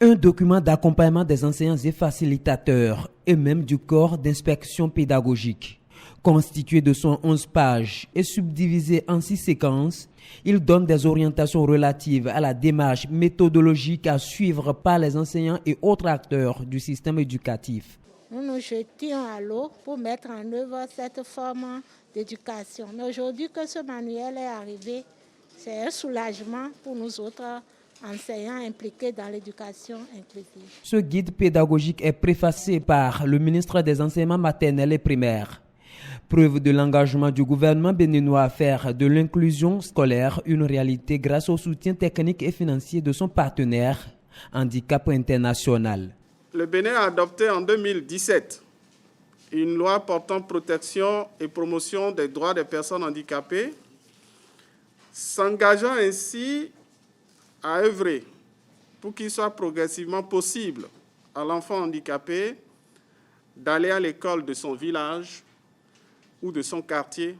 Un document d'accompagnement des enseignants et facilitateurs et même du corps d'inspection pédagogique. Constitué de 111 pages et subdivisé en 6 séquences, il donne des orientations relatives à la démarche méthodologique à suivre par les enseignants et autres acteurs du système éducatif. Nous nous jetions à l'eau pour mettre en œuvre cette forme d'éducation. Mais aujourd'hui que ce manuel est arrivé, c'est un soulagement pour nous autres enseignants impliqués dans l'éducation inclusive. Ce guide pédagogique est préfacé par le ministre des Enseignements maternels et primaires. Preuve de l'engagement du gouvernement béninois à faire de l'inclusion scolaire une réalité grâce au soutien technique et financier de son partenaire, Handicap International. Le Bénin a adopté en 2017 une loi portant protection et promotion des droits des personnes handicapées, s'engageant ainsi à œuvrer pour qu'il soit progressivement possible à l'enfant handicapé d'aller à l'école de son village ou de son quartier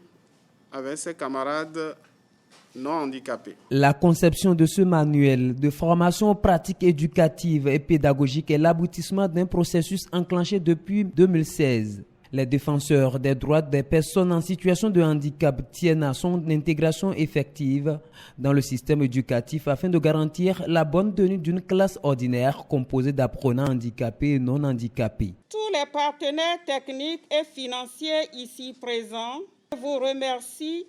avec ses camarades non handicapés. La conception de ce manuel de formation aux pratiques éducatives et pédagogiques est l'aboutissement d'un processus enclenché depuis 2016. Les défenseurs des droits des personnes en situation de handicap tiennent à son intégration effective dans le système éducatif afin de garantir la bonne tenue d'une classe ordinaire composée d'apprenants handicapés et non handicapés. Tous les partenaires techniques et financiers ici présents vous remercient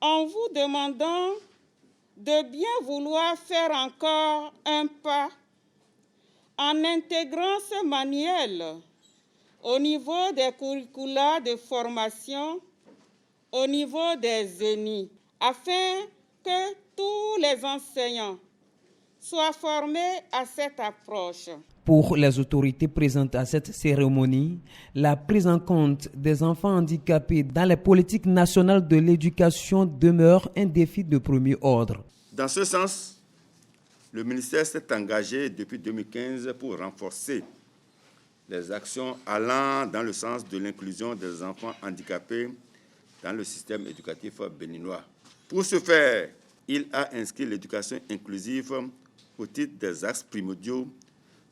en vous demandant de bien vouloir faire encore un pas en intégrant ce manuel au niveau des curricula de formation, au niveau des ENI, afin que tous les enseignants soient formés à cette approche. Pour les autorités présentes à cette cérémonie, la prise en compte des enfants handicapés dans les politiques nationales de l'éducation demeure un défi de premier ordre. Dans ce sens, le ministère s'est engagé depuis 2015 pour renforcer les actions allant dans le sens de l'inclusion des enfants handicapés dans le système éducatif béninois. Pour ce faire, il a inscrit l'éducation inclusive au titre des axes primordiaux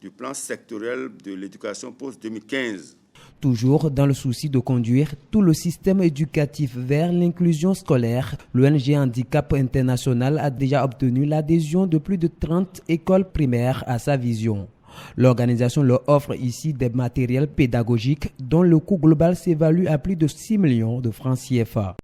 du plan sectoriel de l'éducation post-2015. Toujours dans le souci de conduire tout le système éducatif vers l'inclusion scolaire, l'ONG Handicap International a déjà obtenu l'adhésion de plus de 30 écoles primaires à sa vision. L'organisation leur offre ici des matériels pédagogiques dont le coût global s'évalue à plus de 6 millions de francs CFA.